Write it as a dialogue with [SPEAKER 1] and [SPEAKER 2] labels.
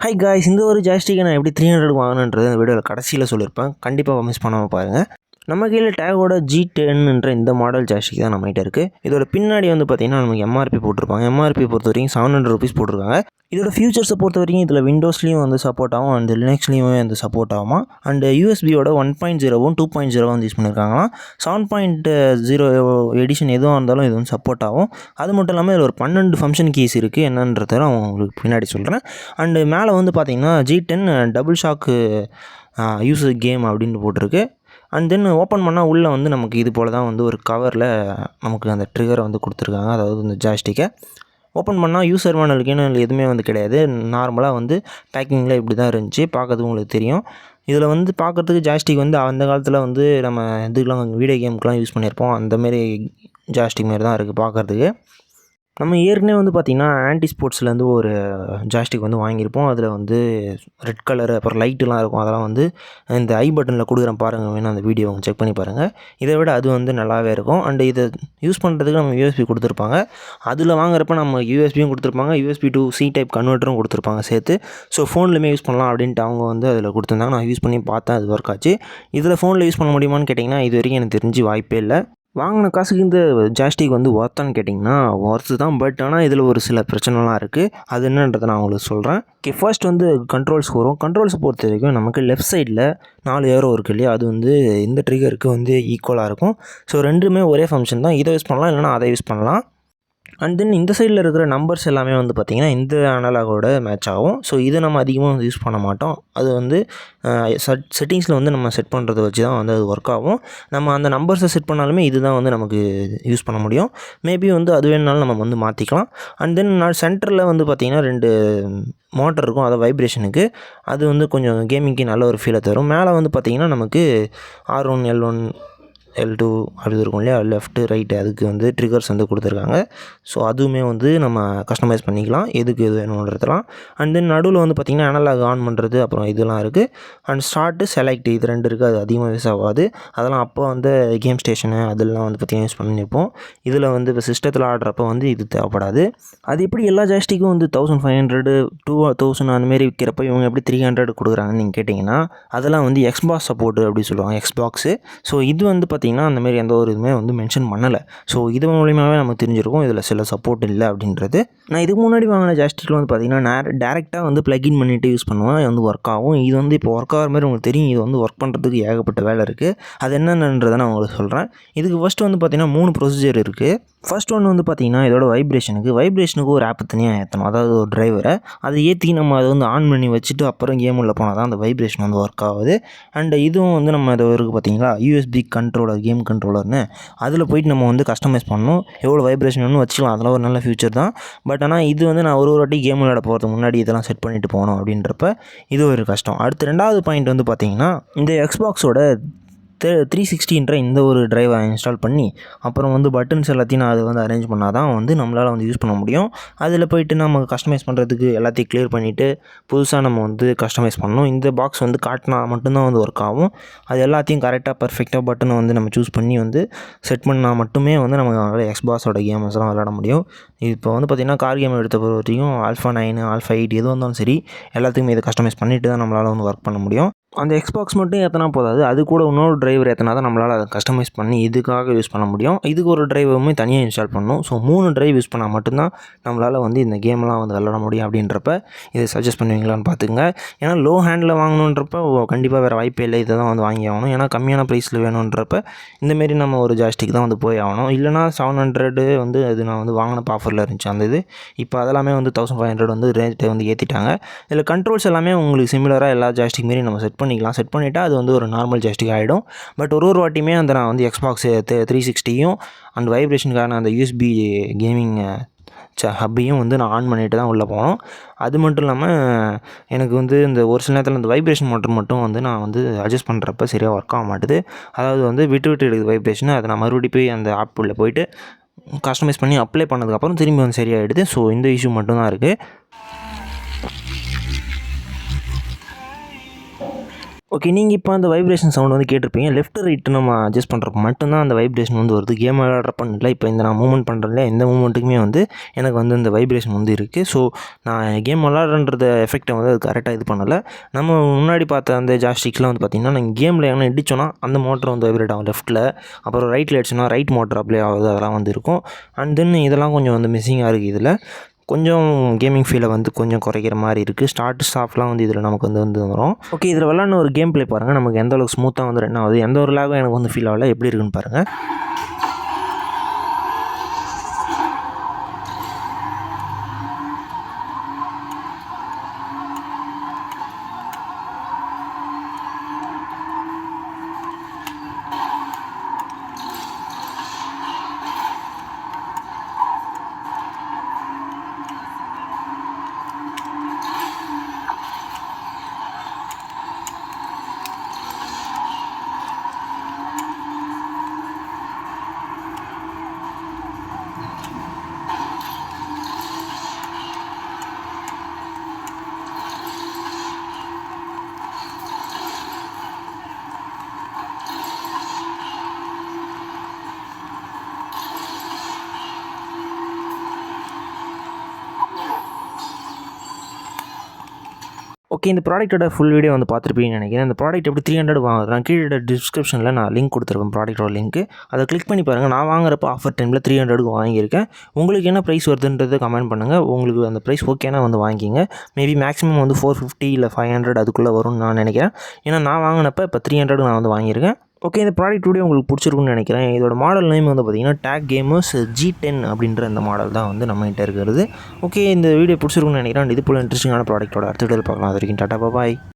[SPEAKER 1] Hi guys, இந்த ஒரு ஜாஸ்டிக்கை நான் எப்படி 300 வாங்கினன்றது இந்த வீடியோவில் கடைசியில் சொல்லியிருப்பேன். கண்டிப்பாக மிஸ் பண்ணாமல் பாருங்கள். நம்ம கீழே டேகோட G10ன்ற இந்த மாடல் ஜாஸ்டிக் தான் நம்மகிட்ட இருக்குது. இதோட பின்னாடி வந்து பார்த்திங்கன்னா நமக்கு எம்ஆர்பி போட்டிருப்பாங்க. எம்ஆர்பி பொறுத்த வரைக்கும் 700 rupees போட்டிருக்காங்க. இதோட ஃபியூச்சர்ஸை பொறுத்த வரைக்கும் இதில் விண்டோஸ்லேயும் வந்து சப்போர்ட் ஆகும், அண்ட் லினக்ஸ்லேயுமே வந்து சப்போர்ட் ஆகுமா. அண்ட் யூஎஸ்பியோட 1.0வும் 2.0 வந்து யூஸ் பண்ணியிருக்காங்களாம். 7.0 எடிஷன் எதுவாக இருந்தாலும் இது வந்து சப்போர்ட் ஆகும். அது மட்டும் இல்லாமல் இதில் ஒரு 12 ஃபங்க்ஷன் கீஸ் இருக்குது. என்னன்றதை நான் உங்களுக்கு பின்னாடி சொல்கிறேன். அண்டு மேலே வந்து பார்த்திங்கன்னா G10 double shock user game அப்படின்னு போட்டிருக்கு. அண்ட் தென் ஓப்பன் பண்ணால் உள்ளே வந்து நமக்கு இது போல் தான் வந்து ஒரு கவரில் நமக்கு அந்த ட்ரிகரை வந்து கொடுத்துருக்காங்க. அதாவது இந்த ஜாஸ்டிக்கை ஓப்பன் பண்ணால் யூசர் மேனுவலுக்குன்னு எதுவுமே வந்து கிடையாது. நார்மலாக வந்து பேக்கிங்கில் இப்படி தான் இருந்துச்சு. பார்க்கறதுக்கு உங்களுக்கு தெரியும். இதில் வந்து பார்க்குறதுக்கு ஜாஸ்டிக் வந்து அந்த காலத்தில் வந்து நம்ம இதுக்கெலாம் வீடியோ கேமுக்கெலாம் யூஸ் பண்ணியிருப்போம். அந்தமாரி ஜாஸ்டிக் மாரி தான் இருக்குது பார்க்குறதுக்கு. நம்ம ஏற்கனவே வந்து பார்த்திங்கன்னா ஆன்டி ஸ்போர்ட்ஸ்லேருந்து ஒரு ஜாஸ்டிக் வந்து வாங்கியிருப்போம். அதில் வந்து ரெட் கலரு அப்புறம் லைட்டுலாம் இருக்கும். அதெல்லாம் வந்து இந்த ஐ பட்டனில் கொடுக்குறேன் பாருங்கள், வேணும் அந்த வீடியோ செக் பண்ணி பாருங்கள். இதை விட அது வந்து நல்லாவே இருக்கும். அண்டு இதை யூஸ் பண்ணுறதுக்கு நம்ம யூஎஸ்பி கொடுத்துருப்பாங்க. அதில் வாங்குறப்ப நம்ம யூஎஸ்பியும் கொடுத்துருப்பாங்க, யூஎஸ்பி டு சி டைப் கன்வெர்ட்டரும் கொடுத்துருப்பாங்க சேர்த்து. ஸோ ஃபோன்லேயுமே யூஸ் பண்ணலாம் அப்படின்ட்டு அவங்க வந்து அதில் கொடுத்துருந்தாங்க. நான் யூஸ் பண்ணி பார்த்தேன், அது ஒர்க் ஆச்சு. இதில் ஃபோனில் யூஸ் பண்ண முடியுமான்னு கேட்டிங்கன்னா இது வரைக்கும் எனக்கு தெரிஞ்சு வாய்ப்பே இல்லை. வாங்கின காசுக்கு இந்த ஜாஸ்டிக் வந்து ஒர்த்தான்னு கேட்டிங்கன்னா ஒர்த்து தான். பட் ஆனால் இதில் ஒரு சில பிரச்சனைலாம் இருக்குது. அது என்னன்றதை நான் உங்களுக்கு சொல்கிறேன். ஓகே, ஃபர்ஸ்ட் வந்து கண்ட்ரோல்ஸ் வரும். கண்ட்ரோல்ஸ் பொறுத்த வரைக்கும் நமக்கு லெஃப்ட் சைடில் 4 ஏரோ இருக்குது இல்லையா, அது வந்து இந்த ட்ரிகருக்கு வந்து ஈக்குவலாக இருக்கும். ஸோ ரெண்டுமே ஒரே ஃபங்க்ஷன் தான். இதை யூஸ் பண்ணலாம், இல்லைனா அதை யூஸ் பண்ணலாம். அண்ட் தென் இந்த சைடில் இருக்கிற நம்பர்ஸ் எல்லாமே வந்து பார்த்திங்கன்னா இந்த அனலாகோட மேட்ச் ஆகும். ஸோ இதை நம்ம அதிகமாக வந்து யூஸ் பண்ண மாட்டோம். அது வந்து செட்டிங்ஸில் வந்து நம்ம செட் பண்ணுறத வச்சு தான் வந்து அது ஒர்க் ஆகும். நம்ம அந்த நம்பர்ஸை செட் பண்ணாலுமே இது தான் வந்து நமக்கு யூஸ் பண்ண முடியும். மேபி வந்து அது வேணுனாலும் நம்ம வந்து மாற்றிக்கலாம். அண்ட் தென் நான் சென்டரில் வந்து பார்த்திங்கன்னா 2 மோட்டர் இருக்கும், அதை வைப்ரேஷனுக்கு. அது வந்து கொஞ்சம் கேமிங்க்கு நல்ல ஒரு ஃபீலை தரும். மேலே வந்து பார்த்திங்கன்னா நமக்கு R1 L1 L2 அப்படி இருக்கும் இல்லையா, லெஃப்ட்டு ரைட்டு, அதுக்கு வந்து ட்ரிகர்ஸ் வந்து கொடுத்துருக்காங்க. ஸோ அதுவுமே வந்து நம்ம கஸ்டமைஸ் பண்ணிக்கலாம், எதுக்கு எது வேணுன்றதுலாம். அண்ட் தென் நடுவில் வந்து பார்த்திங்கன்னா அனலாக் ஆன் பண்ணுறது அப்புறம் இதெல்லாம் இருக்குது. அண்ட் ஸ்டார்ட்டு செலக்ட் இது 2 இருக்குது. அது அதிகமாக யூஸ் ஆகாது. அதெல்லாம் அப்போ வந்து கேம் ஸ்டேஷனு அதெல்லாம் வந்து பார்த்திங்கன்னா யூஸ் பண்ணியிருப்போம். இதில் வந்து இப்போ சிஸ்டத்தில் ஆடுறப்போ வந்து இது தேவைப்படாது. அது எப்படி எல்லா ஜாஸ்டிக்கும் வந்து 1500 2000 அந்தமாரி விற்கிறப்ப இவங்க எப்படி 300 கொடுக்குறாங்கன்னு நீங்கள் கேட்டிங்கன்னா அதெல்லாம் வந்து எக்ஸ்பாக்ஸ் சப்போர்ட்டு அப்படி சொல்லுவாங்க, எக்ஸ்பாக்ஸு. ஸோ இது வந்து பார்த்திங்கன்னா அந்தமாரி எந்த ஒரு இதுவுமே வந்து மென்ஷன் பண்ணலை. ஸோ இது மூலியமாகவே நமக்கு தெரிஞ்சிருக்கும் இதில் சில சப்போர்ட் இல்லை அப்படின்றது. நான் இதுக்கு முன்னாடி வாங்கின ஜாஸ்டிக்கில் வந்து பார்த்திங்கன்னா டேரெக்டாக வந்து ப்ளக்இன் பண்ணிவிட்டு யூஸ் பண்ணுவேன், இது வந்து ஒர்க் ஆகும். இது வந்து இப்போ ஒர்க் ஆகிற மாதிரி உங்களுக்கு தெரியும். இது வந்து ஒர்க் பண்ணுறதுக்கு ஏகப்பட்ட வேலை இருக்குது. அது என்னென்னன்றதை நான் உங்களுக்கு சொல்கிறேன். இதுக்கு ஃபஸ்ட்டு வந்து பார்த்திங்கன்னா 3 ப்ரொசீஜர் இருக்குது. ஃபர்ஸ்ட் ஒன்று வந்து பார்த்திங்கன்னா இதோட வைப்ரேஷனுக்கு ஒரு ஆப் தனியாக ஏற்றணும். அதாவது ஒரு டிரைவரை அதை ஏற்றி நம்ம அதை வந்து ஆன் பண்ணி வச்சுட்டு அப்புறம் கேம் உள்ள போனால் தான் அந்த வைப்ரேஷன் வந்து ஒர்க் ஆகுது. அண்ட் இதுவும் வந்து நம்ம இது இருக்குது பார்த்திங்களா, யூஎஸ்பி கண்ட்ரோலர், கேம் கண்ட்ரோலர்னு, அதில் போயிட்டு நம்ம வந்து கஸ்டமைஸ் பண்ணணும். எவ்வளோ வைப்ரேஷன் ஒன்று வச்சுக்கலாம், அதெல்லாம் ஒரு நல்ல ஃபியூச்சர் தான். பட் ஆனால் இது வந்து நான் ஒரு வாட்டி கேம் விளையாட போகிறதுக்கு முன்னாடி இதெல்லாம் செட் பண்ணிவிட்டு போகணும் அப்படின்றப்ப இது ஒரு கஷ்டம். அடுத்து 2வது பாயிண்ட் வந்து பார்த்திங்கன்னா இந்த எக்ஸ்பாக்ஸோட 360ன்ற இந்த ஒரு டிரைவை இன்ஸ்டால் பண்ணி அப்புறம் வந்து பட்டன்ஸ் எல்லாத்தையும் நான் அதை வந்து அரேஞ்ச் பண்ணால் தான் வந்து நம்மளால் வந்து யூஸ் பண்ண முடியும். அதில் போய்ட்டு நம்ம கஸ்டமைஸ் பண்ணுறதுக்கு எல்லாத்தையும் கிளியர் பண்ணிவிட்டு புதுசாக நம்ம வந்து கஸ்டமைஸ் பண்ணணும். இந்த பாக்ஸ் வந்து காட்டினா மட்டும்தான் வந்து ஒர்க் ஆகும். அது எல்லாத்தையும் கரெக்டாக பர்ஃபெக்டாக பட்டனை வந்து நம்ம சூஸ் பண்ணி வந்து செட் பண்ணால் மட்டுமே வந்து நம்ம எக்ஸ்பாக்ஸோட கேம்ஸ்லாம் விளையாட முடியும். இப்போ வந்து பார்த்திங்கன்னா கார் கேம் எடுத்த பொறுத்த வரைக்கும் ஆல்ஃபா 9 ஆல்ஃபா 8 எது வந்தாலும் சரி எல்லாத்துக்குமே இதை கஸ்டமைஸ் பண்ணிவிட்டு தான் நம்மளால் வந்து ஒர்க் பண்ண முடியும். அந்த எக்ஸ்பாக்ஸ் மட்டும் ஏற்றினா போதாது, அது கூட இன்னொரு டிரைவர் ஏற்றினா தான் நம்மளால் அதை கஸ்டமைஸ் பண்ணி இதுக்காக யூஸ் பண்ண முடியும். இதுக்கு ஒரு டிரைவருமே தனியாக இன்ஸ்டால் பண்ணணும். ஸோ 3 டிரைவ் யூஸ் பண்ணால் மட்டும்தான் நம்மளால் வந்து இந்த கேம்லாம் வந்து விளாட முடியும். அப்படின்றப்ப இதை சஜஸ்ட் பண்ணுவீங்களான்னு பார்த்துங்க. ஏன்னா லோ ஹேண்டில் வாங்கணுன்றப்ப கண்டிப்பாக வேறு வாய்ப்பே இல்லை, இதை தான் வந்து வாங்கி ஆகணும். ஏன்னா கம்மியான ப்ரைஸில் வேணுன்றப்ப இந்தமாரி நம்ம ஒரு ஜாஸ்டிக் தான் வந்து போய் ஆகணும். இல்லைனா 700 வந்து அது நான் வந்து வாங்கினப்ப ஆஃபரில் இருந்துச்சு அந்த இது. இப்போ அதெல்லாமே வந்து 1500 வந்து ரேட்டை வந்து ஏற்றிட்டாங்க. இதில் கண்ட்ரோல்ஸ் எல்லாமே உங்களுக்கு சிமிலராக எல்லா ஜாஸ்டிக் மாரி நம்ம செட் பண்ணிவிட்டால் அது வந்து ஒரு நார்மல் ஜாஸ்டிக் ஆகிடும். பட் ஒரு வாட்டியுமே அந்த நான் வந்து எக்ஸ்பாக்ஸ் 360யும் அண்ட் வைப்ரேஷனுக்கான அந்த யூஎஸ்பி கேமிங் ஹப்பையும் வந்து நான் ஆன் பண்ணிவிட்டு தான் உள்ளே போனோம். அது மட்டும் இல்லாமல் எனக்கு வந்து இந்த ஒரு சில நேரத்தில் இந்த வைப்ரேஷன் மட்டும் வந்து நான் வந்து அட்ஜஸ்ட் பண்ணுறப்ப சரியாக ஒர்க் ஆக மாட்டுது. அதாவது வந்து விட்டு எடுக்குது வைப்ரேஷன். அதை நான் மறுபடியும் போய் அந்த ஆப் உள்ளே போயிட்டு கஸ்டமைஸ் பண்ணி அப்ளை பண்ணதுக்கப்புறம் திரும்பி வந்து சரியாகிடுது. ஸோ இந்த இஷ்யூ மட்டும்தான் இருக்குது. ஓகே, நீங்கள் இப்போ அந்த வைப்ரேஷன் சவுண்ட் வந்து கேட்டிருப்பீங்க. லெஃப்ட் ரைட்டு நம்ம அட்ஜஸ்ட் பண்ணுறப்ப மட்டும்தான் அந்த வைப்ரேஷன் வந்து வருது. கேம் விளையாடுறப்பன்னு இல்லை. இப்போ இந்த நான் மூவ்மெண்ட் பண்ணுறேன்ல, எந்த மூவ்மெண்ட்டுக்குமே வந்து எனக்கு வந்து இந்த வைப்ரேஷன் வந்து இருக்குது. ஸோ நான் கேம் விளையாடுறன்ற எஃபெக்ட்டை வந்து அது கரெக்டாக இது பண்ணலை. நம்ம முன்னாடி பார்த்த அந்த ஜாஸ்டிக்ஸ்லாம் வந்து பார்த்திங்கன்னா, நாங்கள் கேமில் எங்கன்னா இடிச்சோன்னா அந்த மோட்டர் வந்து வைப்ரேட் ஆகும் லெஃப்ட்டில். அப்புறம் ரைட்டில் அடிச்சோன்னா ரைட் மோட்டர் அப்ளை ஆகுது, அதெல்லாம் வந்து இருக்கும். அண்ட் தென் இதெல்லாம் கொஞ்சம் வந்து மிஸ்ஸிங்காக இருக்குது இதில். கொஞ்சம் கேமிங் ஃபீலை வந்து கொஞ்சம் குறைக்கிற மாதிரி இருக்குது. ஸ்டார்ட் ஸ்டாப்லாம் வந்து இதில் நமக்கு வந்து வரும். ஓகே, இதில் விளாட்ன ஒரு கேம் ப்ளே பாருங்கள். நமக்கு எந்த அளவுக்கு ஸ்மூத்தாக வந்து ரன் ஆகுது, எந்த ஒரு லாகும் எனக்கு வந்து ஃபீல் ஆகல. எப்படி இருக்குன்னு பாருங்கள். ஓகே, இந்த ப்ராடக்ட்டோட ஃபுல் வீடியோ வந்து பார்த்துருப்பீங்கன்னு நினைக்கிறேன். இந்த ப்ராடக்ட் எப்படி 300 வாங்குறேன் கீழே டிஸ்கிரிப்ஷனில் நான் லிங்க் கொடுத்துருப்பேன், ப்ராடக்ட்டோட லிங்க்கு. அதை கிளிக் பண்ணி பாருங்கள். நான் வாங்குறப்போ ஆஃபர் டைமில் 300க்கு வாங்கியிருக்கேன். உங்களுக்கு என்ன ப்ரைஸ் வருதுன்றதை கமெண்ட் பண்ணுங்கள். உங்களுக்கு அந்த ப்ரைஸ் ஓகேனா வந்து வாங்கிக்கிங்க. மேபி மேக்ஸிமம் வந்து 450 இல்லை 500 அதுக்குள்ளே வரும்னு நான் நினைக்கிறேன். ஏன்னா நான் வாங்கினப்போ இப்போ 300க்கு நான் வந்து வாங்கியிருக்கேன். ஓகே, இந்த ப்ராடக்ட் வீடியோ உங்களுக்கு பிடிச்சிருக்குன்னு நினைக்கிறேன். இதோட மாடல் நேம் வந்து பார்த்திங்கன்னா டேக் கேமர்ஸ் G10 அப்படின்ற இந்த மாடல் தான் வந்து நம்மகிட்ட இருக்கிறது. ஓகே, இந்த வீடியோ பிடிச்சிருக்குன்னு நினைக்கிறேன். இது போல் இன்ட்ரெஸ்டிங்கான ப்ராடக்ட்டோட அடுத்த வீடியோவில் பார்க்கலாம். அது வரைக்கும் டாடா பாய்.